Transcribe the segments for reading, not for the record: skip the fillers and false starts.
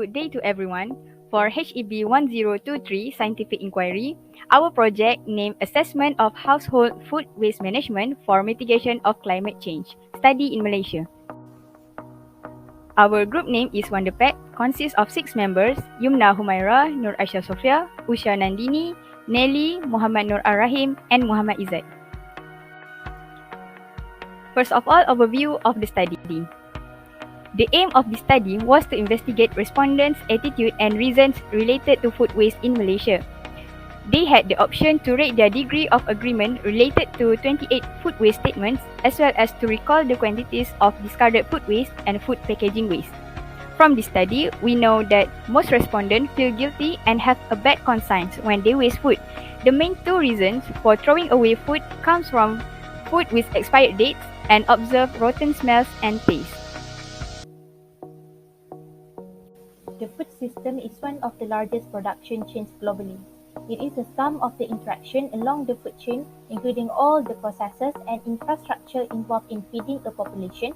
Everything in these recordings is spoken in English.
good day to everyone. For HEB1023 Scientific Inquiry, our project named Assessment of Household Food Waste Management for Mitigation of Climate Change, study in Malaysia. Our group name is Wonderpets, consists of 6 members, Yumna Humaira, Nur Aisha Sofia, Usha Nandini, Nelly, Muhammad Nur Ar-Rahim, and Muhammad Izzat. First of all, overview of the study. The aim of the study was to investigate respondents' attitude and reasons related to food waste in Malaysia. They had the option to rate their degree of agreement related to 28 food waste statements, as well as to recall the quantities of discarded food waste and food packaging waste. From this study, we know that most respondents feel guilty and have a bad conscience when they waste food. The main 2 reasons for throwing away food comes from food with expired dates and observed rotten smells and taste. The food system is one of the largest production chains globally. It is the sum of the interaction along the food chain, including all the processes and infrastructure involved in feeding a population,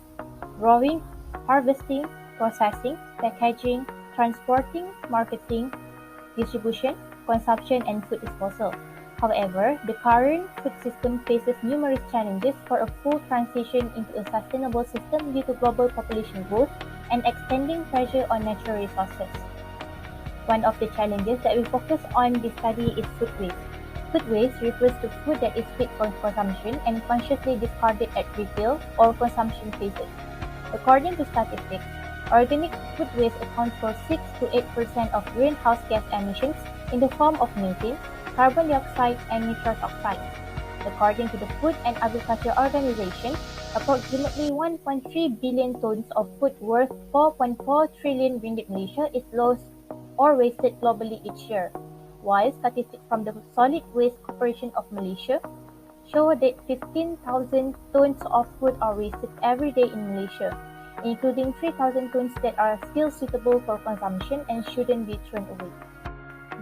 growing, harvesting, processing, packaging, transporting, marketing, distribution, consumption, and food disposal. However, the current food system faces numerous challenges for a full transition into a sustainable system due to global population growth and extending pressure on natural resources. One of the challenges that we focus on this study is food waste. Food waste refers to food that is fit for consumption and consciously discarded at retail or consumption phases. According to statistics, organic food waste accounts for 6 to 8% of greenhouse gas emissions in the form of methane, carbon dioxide, and nitrous oxide. According to the Food and Agriculture Organization, approximately 1.3 billion tons of food worth 4.4 trillion ringgit Malaysia is lost or wasted globally each year, while statistics from the Solid Waste Corporation of Malaysia show that 15,000 tons of food are wasted every day in Malaysia, including 3,000 tons that are still suitable for consumption and shouldn't be thrown away.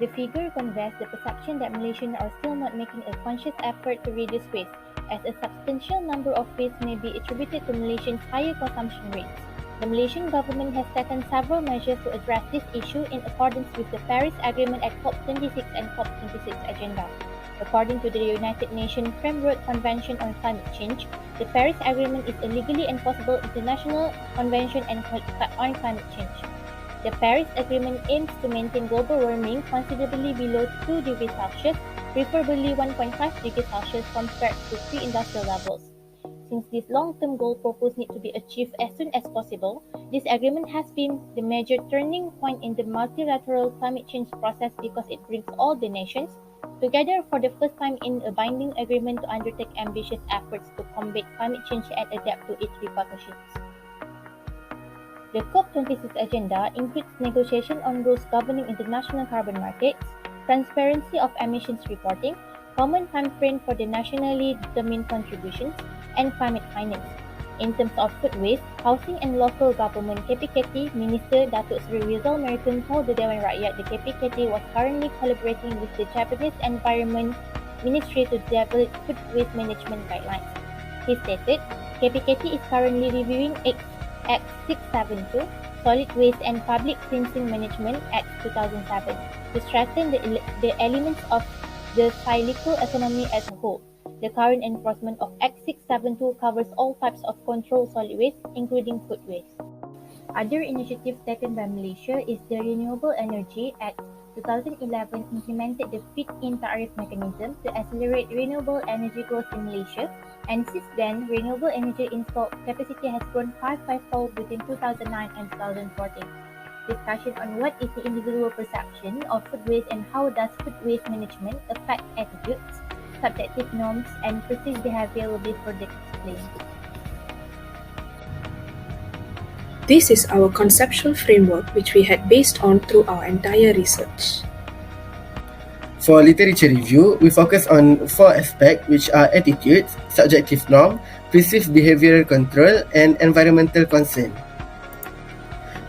The figure conveys the perception that Malaysians are still not making a conscious effort to reduce waste, as a substantial number of waste may be attributed to Malaysians' higher consumption rates. The Malaysian government has taken several measures to address this issue in accordance with the Paris Agreement at COP26 and COP26 agenda. According to the United Nations Framework Convention on Climate Change, the Paris Agreement is a legally enforceable international convention on climate change. The Paris Agreement aims to maintain global warming considerably below 2 degrees Celsius, preferably 1.5 degrees Celsius compared to pre-industrial levels. Since this long-term goal proposed need to be achieved as soon as possible, this agreement has been the major turning point in the multilateral climate change process because it brings all the nations together for the first time in a binding agreement to undertake ambitious efforts to combat climate change and adapt to its repercussions. The COP26 agenda includes negotiation on rules governing international carbon markets, transparency of emissions reporting, common timeframe for the nationally determined contributions, and climate finance. In terms of food waste, Housing and Local Government KPKT Minister Datuk Seri Rizal Merican told the Dewan Rakyat the KPKT was currently collaborating with the Japanese Environment Ministry to develop food waste management guidelines. He stated, KPKT is currently reviewing Act 672, Solid Waste and Public Cleansing Management Act 2007, to strengthen the elements of the cyclical economy as a whole. The current enforcement of Act 672 covers all types of controlled solid waste, including food waste. Other initiatives taken by Malaysia is the Renewable Energy Act 2011 implemented the feed-in tariff mechanism to accelerate renewable energy growth in Malaysia, and since then, renewable energy installed capacity has grown 5-fold between 2009 and 2014. Discussion on what is the individual perception of food waste and how does food waste management affect attitudes, subjective norms, and perceived behavior will be further explained. This is our conceptual framework which we had based on through our entire research. For literature review, we focus on 4 aspects which are attitudes, subjective norm, perceived behavioral control, and environmental concern.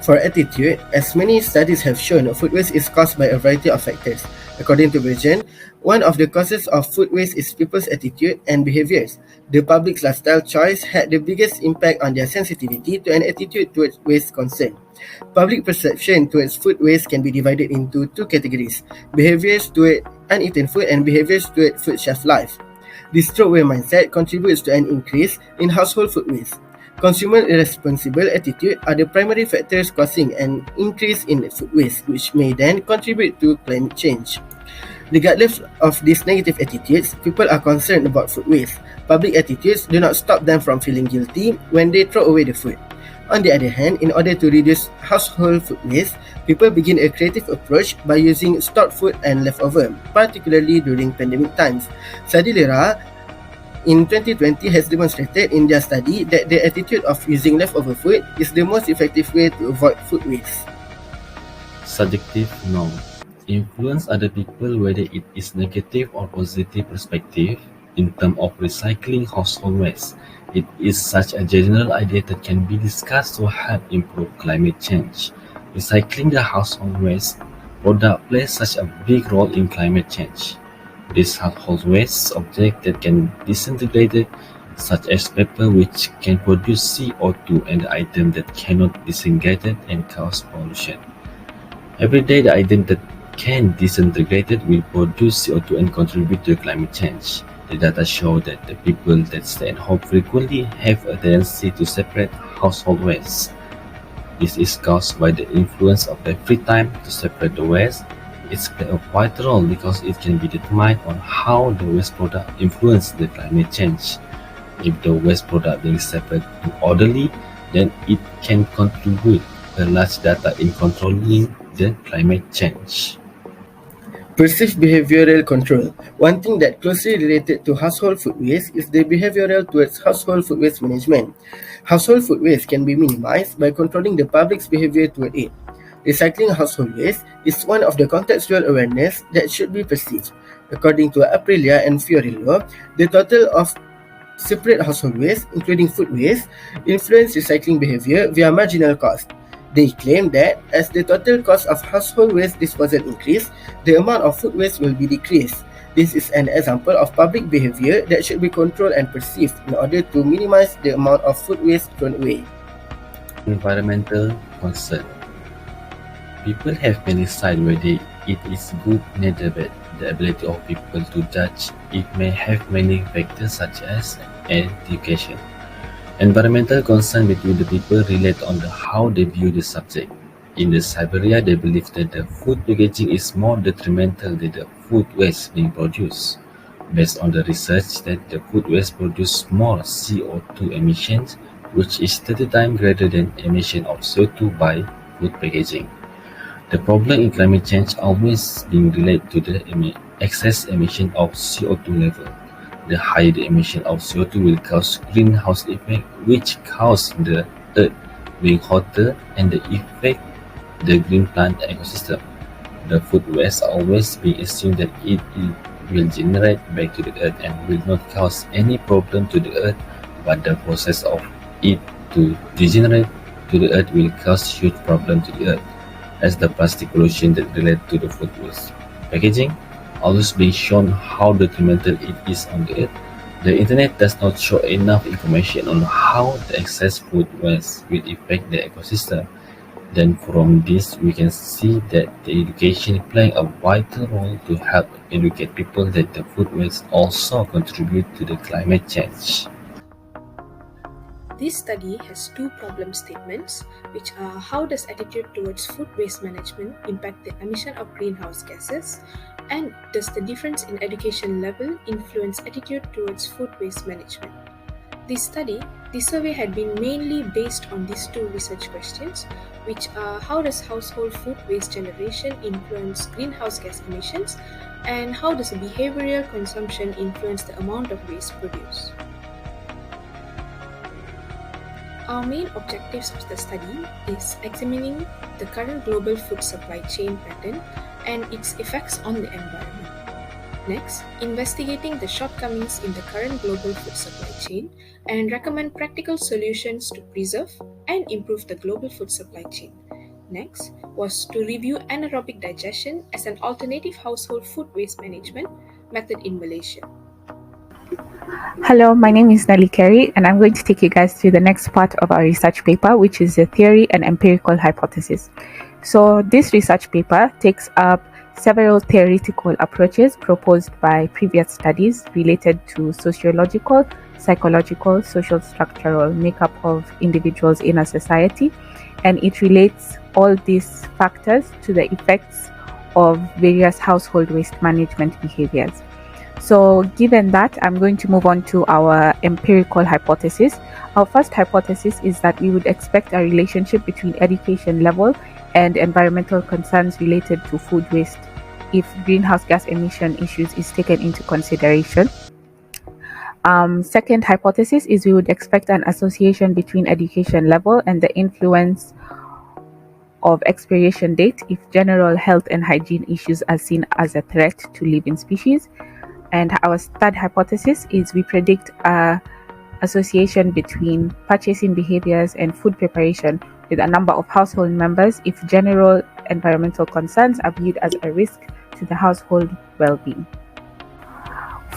For attitude, as many studies have shown, food waste is caused by a variety of factors. According to Virgin, one of the causes of food waste is people's attitude and behaviors. The public's lifestyle choice had the biggest impact on their sensitivity to an attitude towards waste concern. Public perception towards food waste can be divided into two categories: behaviors toward uneaten food and behaviors toward food shelf life. This throwaway mindset contributes to an increase in household food waste. Consumer irresponsible attitude are the primary factors causing an increase in food waste, which may then contribute to climate change. Regardless of these negative attitudes, people are concerned about food waste. Public attitudes do not stop them from feeling guilty when they throw away the food. On the other hand, in order to reduce household food waste, people begin a creative approach by using stored food and leftover, particularly during pandemic times. Sadilera in 2020 has demonstrated in their study that the attitude of using leftover food is the most effective way to avoid food waste. Subjective norm. Influence other people whether it is negative or positive perspective in terms of recycling household waste. It is such a general idea that can be discussed to help improve climate change. Recycling the household waste product plays such a big role in climate change. These household waste objects that can disintegrate, such as paper which can produce CO2 and the item that cannot disintegrate and cause pollution. Every day the item that can disintegrate will produce CO2 and contribute to climate change. The data show that the people that stay at home frequently have a tendency to separate household waste. This is caused by the influence of their free time to separate the waste. It's play a vital role because it can be determined on how the waste product influence the climate change. If the waste product being separated orderly, then it can contribute a large data in controlling the climate change. Perceived behavioral control. One thing that closely related to household food waste is the behavioral towards household food waste management. Household food waste can be minimized by controlling the public's behavior toward it. Recycling household waste is one of the contextual awareness that should be perceived. According to Aprilia and Fiorillo, the total of separate household waste, including food waste, influence recycling behavior via marginal cost. They claim that as the total cost of household waste disposal increase, the amount of food waste will be decreased. This is an example of public behavior that should be controlled and perceived in order to minimize the amount of food waste thrown away. Environmental concern. People have many sides whether it is good or bad. The ability of people to judge it may have many factors such as education. Environmental concern between the people relate on how they view the subject. In the Siberia, they believe that the food packaging is more detrimental than the food waste being produced. Based on the research that the food waste produces more CO2 emissions, which is 30 times greater than emission of CO2 by food packaging. The problem in climate change always being related to the excess emission of CO2 level. The higher the emission of CO2 will cause greenhouse effect, which cause the earth being hotter and the effect the green plant ecosystem. The food waste always being assumed that it will generate back to the earth and will not cause any problem to the earth, but the process of it to degenerate to the earth will cause huge problem to the earth, as the plastic pollution that relate to the food waste. Packaging always being shown how detrimental it is on the earth. The internet does not show enough information on how the excess food waste will affect the ecosystem. Then from this we can see that the education playing a vital role to help educate people that the food waste also contribute to the climate change. This study has two problem statements, which are how does attitude towards food waste management impact the emission of greenhouse gases, and does the difference in education level influence attitude towards food waste management. This survey had been mainly based on these two research questions, which are how does household food waste generation influence greenhouse gas emissions, and how does behavioral consumption influence the amount of waste produced. Our main objectives of the study is examining the current global food supply chain pattern and its effects on the environment. Next, investigating the shortcomings in the current global food supply chain and recommend practical solutions to preserve and improve the global food supply chain. Next was to review anaerobic digestion as an alternative household food waste management method in Malaysia. Hello, my name is Nelly Carey, and I'm going to take you guys through the next part of our research paper, which is the theory and empirical hypothesis. So this research paper takes up several theoretical approaches proposed by previous studies related to sociological, psychological, social structural makeup of individuals in a society, and it relates all these factors to the effects of various household waste management behaviors. So given that, I'm going to move on to our empirical hypothesis. Our first hypothesis is that we would expect a relationship between education level and environmental concerns related to food waste if greenhouse gas emission issues is taken into consideration. Second hypothesis is we would expect an association between education level and the influence of expiration date if general health and hygiene issues are seen as a threat to living species. And our third hypothesis is we predict an association between purchasing behaviors and food preparation with a number of household members if general environmental concerns are viewed as a risk to the household well-being.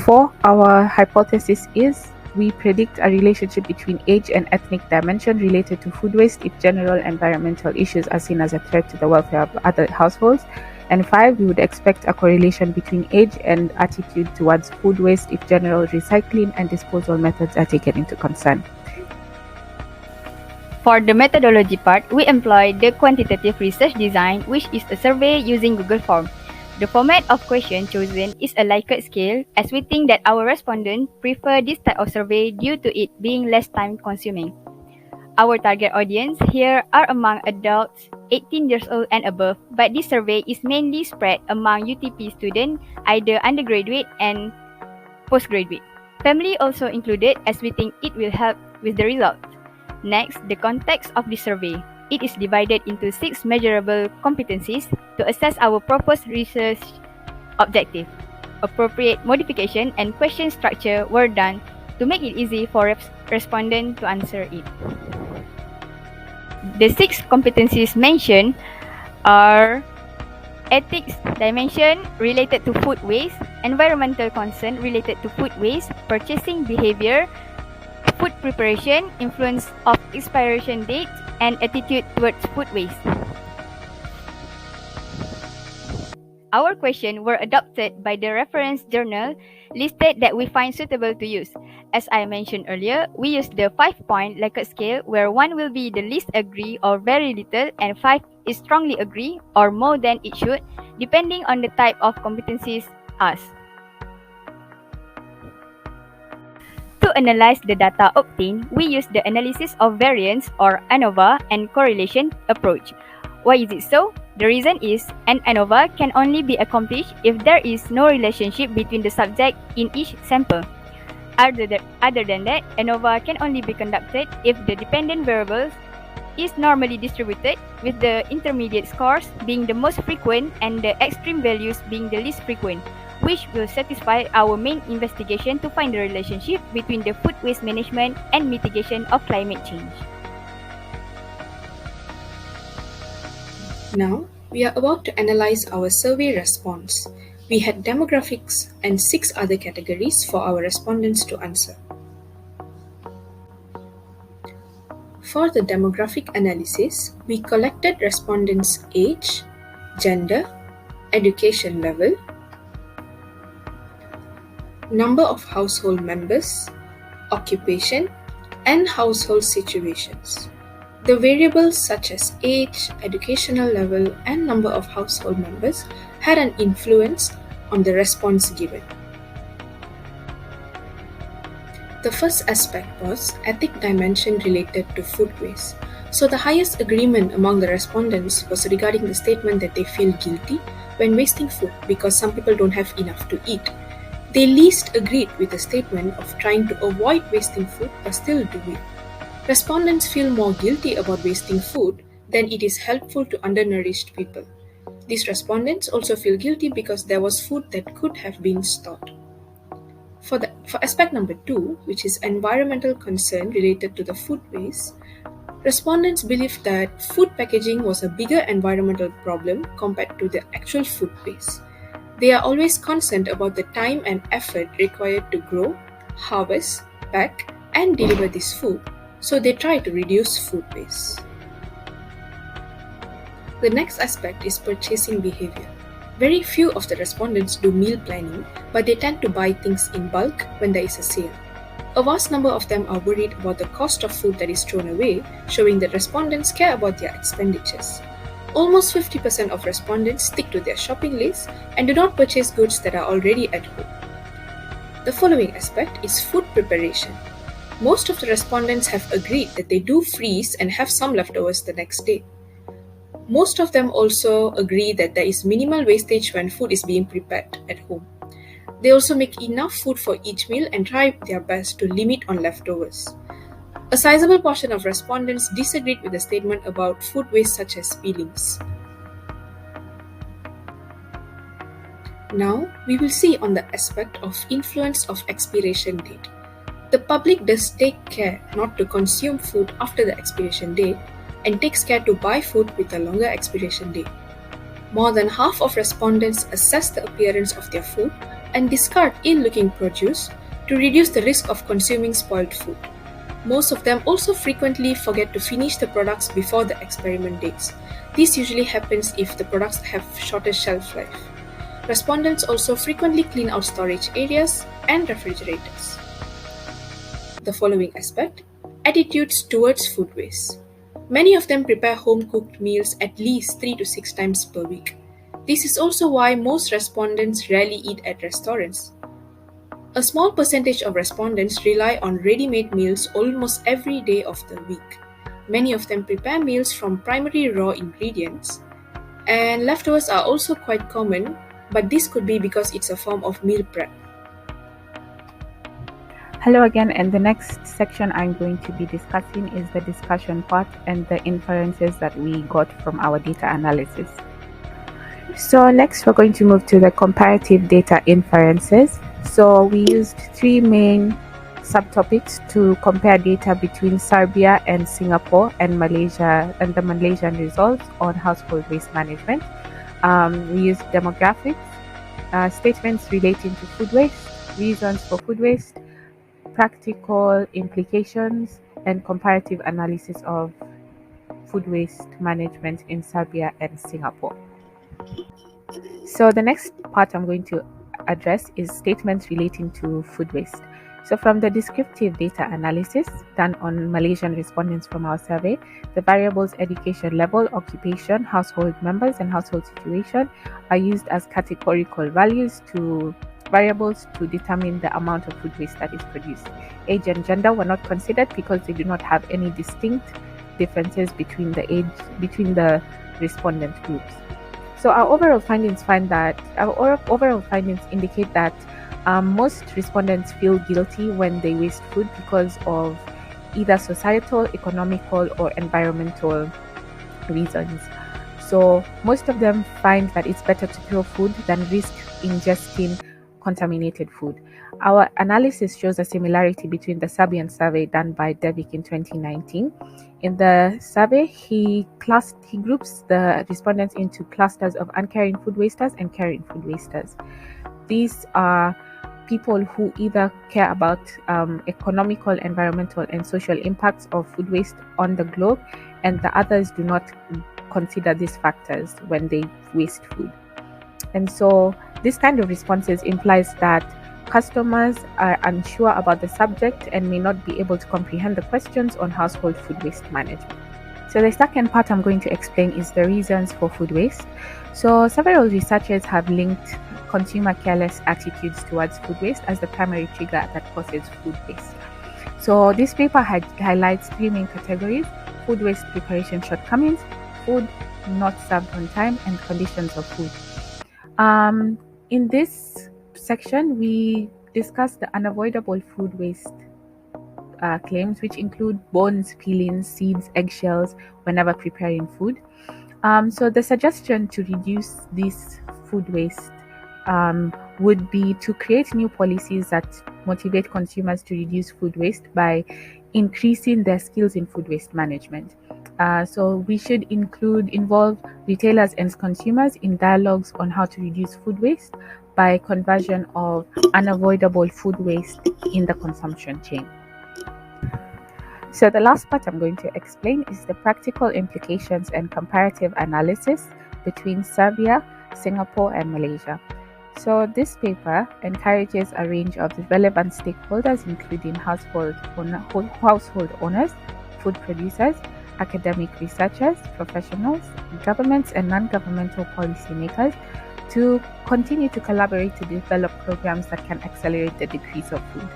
For our hypothesis is we predict a relationship between age and ethnic dimension related to food waste if general environmental issues are seen as a threat to the welfare of other households. And 5, we would expect a correlation between age and attitude towards food waste if general recycling and disposal methods are taken into concern. For the methodology part, we employ the quantitative research design, which is a survey using Google Form. The format of question chosen is a Likert scale, as we think that our respondents prefer this type of survey due to it being less time consuming. Our target audience here are among adults 18 years old and above, but this survey is mainly spread among UTP students, either undergraduate and postgraduate. Family also included, as we think it will help with the results. Next, the context of the survey. It is divided into 6 measurable competencies to assess our proposed research objective. Appropriate modification and question structure were done to make it easy for respondents to answer it. The 6 competencies mentioned are ethics dimension related to food waste, environmental concern related to food waste, purchasing behavior, food preparation, influence of expiration date, and attitude towards food waste. Our questions were adopted by the reference journal listed that we find suitable to use. As I mentioned earlier, we use the 5-point Likert scale where 1 will be the least agree or very little and 5 is strongly agree or more than it should, depending on the type of competencies asked. To analyze the data obtained, we use the analysis of variance or ANOVA and correlation approach. Why is it so? The reason is an ANOVA can only be accomplished if there is no relationship between the subject in each sample. Other than that, ANOVA can only be conducted if the dependent variables is normally distributed, with the intermediate scores being the most frequent and the extreme values being the least frequent, which will satisfy our main investigation to find the relationship between the food waste management and mitigation of climate change. Now, we are about to analyze our survey response. We had demographics and 6 other categories for our respondents to answer. For the demographic analysis, we collected respondents' age, gender, education level, number of household members, occupation, and household situations. The variables such as age, educational level, and number of household members had an influence on the response given. The first aspect was ethic dimension related to food waste. So the highest agreement among the respondents was regarding the statement that they feel guilty when wasting food because some people don't have enough to eat. They least agreed with the statement of trying to avoid wasting food but still do it. Respondents feel more guilty about wasting food than it is helpful to undernourished people. These respondents also feel guilty because there was food that could have been stored. For aspect number 2, which is environmental concern related to the food waste, Respondents believed that food packaging was a bigger environmental problem compared to the actual food waste. They are always concerned about the time and effort required to grow, harvest, pack, and deliver this food, so they try to reduce food waste. The next aspect is purchasing behavior. Very few of the respondents do meal planning, but they tend to buy things in bulk when there is a sale. A vast number of them are worried about the cost of food that is thrown away, showing that respondents care about their expenditures. Almost 50% of respondents stick to their shopping list and do not purchase goods that are already at home. The following aspect is food preparation. Most of the respondents have agreed that they do freeze and have some leftovers the next day. Most of them also agree that there is minimal wastage when food is being prepared at home. They also make enough food for each meal and try their best to limit on leftovers. A sizable portion of respondents disagreed with the statement about food waste such as peelings. Now, we will see on the aspect of influence of expiration date. The public does take care not to consume food after the expiration date and takes care to buy food with a longer expiration date. More than half of respondents assess the appearance of their food and discard ill-looking produce to reduce the risk of consuming spoiled food. Most of them also frequently forget to finish the products before the experiment dates. This usually happens if the products have shorter shelf life. Respondents also frequently clean out storage areas and refrigerators. The following aspect: attitudes towards food waste. Many of them prepare home-cooked meals at least 3 to 6 times per week. This is also why most respondents rarely eat at restaurants. A small percentage of respondents rely on ready-made meals almost every day of the week. Many of them prepare meals from primary raw ingredients, and leftovers are also quite common, but this could be because it's a form of meal prep. Hello again, and the next section I'm going to be discussing is the discussion part and the inferences that we got from our data analysis. So next we're going to move to the comparative data inferences. So we used three main subtopics to compare data between Serbia and Singapore and Malaysia and the Malaysian results on household waste management. We used demographics, statements relating to food waste, reasons for food waste, practical implications, and comparative analysis of food waste management in Serbia and Singapore. So the next part I'm going to address is statements relating to food waste. So from the descriptive data analysis done on Malaysian respondents from our survey, the variables education level, occupation, household members, and household situation are used as categorical variables to determine the amount of food waste that is produced. Age and gender were not considered because they do not have any distinct differences between the respondent groups. So our overall findings indicate that most respondents feel guilty when they waste food because of either societal, economical, or environmental reasons. So most of them find that it's better to throw food than risk ingesting contaminated food. Our analysis shows a similarity between the Serbian survey done by Devic in 2019. In the survey, he groups the respondents into clusters of uncaring food wasters and caring food wasters. These are people who either care about economical, environmental, and social impacts of food waste on the globe, and the others do not consider these factors when they waste food. And so this kind of responses implies that customers are unsure about the subject and may not be able to comprehend the questions on household food waste management. So the second part I'm going to explain is the reasons for food waste. So several researchers have linked consumer careless attitudes towards food waste as the primary trigger that causes food waste. So this paper highlights three main categories: food waste preparation shortcomings, food not served on time, and conditions of food. In this section, we discuss the unavoidable food waste claims, which include bones, peelings, seeds, eggshells whenever preparing food. So the suggestion to reduce this food waste would be to create new policies that motivate consumers to reduce food waste by increasing their skills in food waste management. So we should involve retailers and consumers in dialogues on how to reduce food waste by conversion of unavoidable food waste in the consumption chain. So the last part I'm going to explain is the practical implications and comparative analysis between Serbia, Singapore, and Malaysia. So this paper encourages a range of relevant stakeholders, including household owners, food producers, academic researchers, professionals, governments, and non-governmental policymakers to continue to collaborate to develop programs that can accelerate the decrease of food.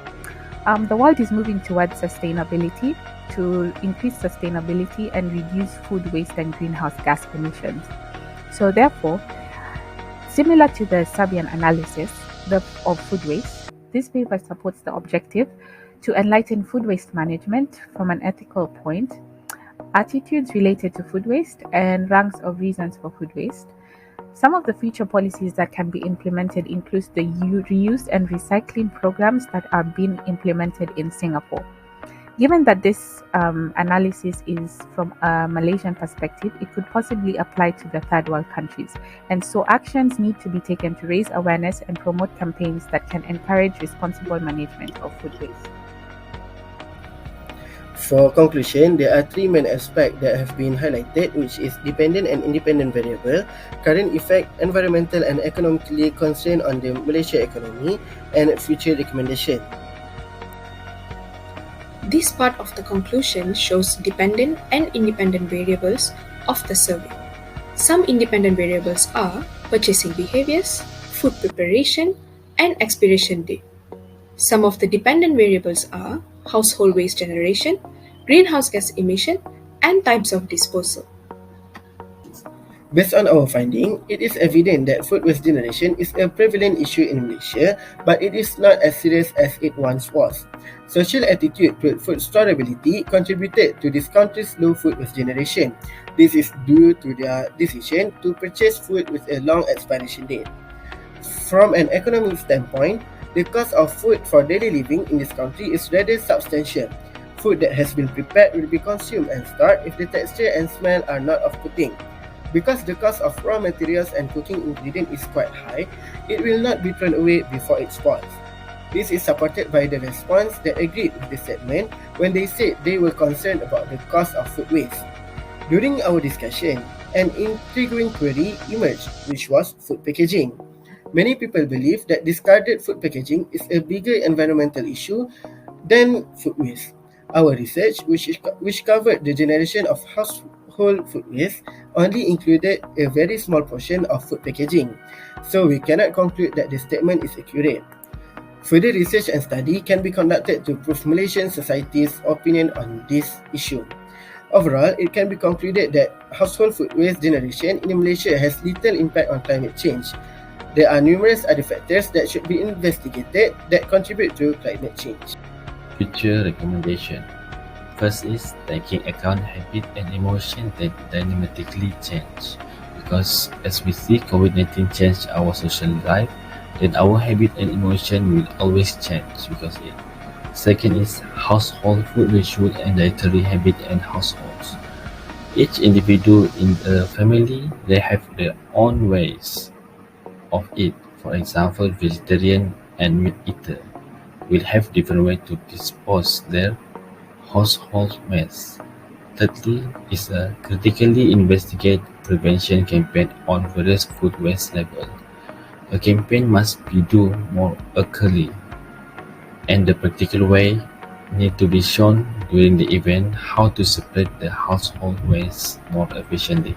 The world is moving towards sustainability to increase sustainability and reduce food waste and greenhouse gas emissions. So therefore, similar to the Serbian analysis of food waste, this paper supports the objective to enlighten food waste management from an ethical point, attitudes related to food waste, and ranks of reasons for food waste. Some of the future policies that can be implemented include the reuse and recycling programs that are being implemented in Singapore. Given that this analysis is from a Malaysian perspective, it could possibly apply to the third world countries. And so actions need to be taken to raise awareness and promote campaigns that can encourage responsible management of food waste. For conclusion, there are three main aspects that have been highlighted, which is dependent and independent variable, current effect, environmental and economically constraint on the Malaysia economy, and future recommendation. This part of the conclusion shows dependent and independent variables of the survey. Some independent variables are purchasing behaviors, food preparation, and expiration date. Some of the dependent variables are household waste generation, greenhouse gas emission, and types of disposal. Based on our finding, it is evident that food waste generation is a prevalent issue in Malaysia, but it is not as serious as it once was. Social attitude toward food storability contributed to this country's low food waste generation. This is due to their decision to purchase food with a long expiration date. From an economic standpoint, the cost of food for daily living in this country is rather substantial. Food that has been prepared will be consumed and stored if the texture and smell are not off-putting. Because the cost of raw materials and cooking ingredients is quite high, it will not be thrown away before it spoils. This is supported by the response that agreed with the statement when they said they were concerned about the cost of food waste. During our discussion, an intriguing query emerged, which was food packaging. Many people believe that discarded food packaging is a bigger environmental issue than food waste. Our research, which covered the generation of household food waste, only included a very small portion of food packaging, so we cannot conclude that the statement is accurate. Further research and study can be conducted to prove Malaysian society's opinion on this issue. Overall, it can be concluded that household food waste generation in Malaysia has little impact on climate change. There are numerous other factors that should be investigated that contribute to climate change. Future recommendation. First is taking account habit and emotion that dynamically change. Because as we see COVID-19 change our social life, then our habit and emotion will always change because it. Second is household food ritual and dietary habit and households. Each individual in a family, they have their own ways of it. For example, vegetarian and meat eater will have different ways to dispose their household waste. Thirdly is a critically investigate prevention campaign on various food waste levels. A campaign must be done more accurately, and the practical way need to be shown during the event how to separate the household waste more efficiently.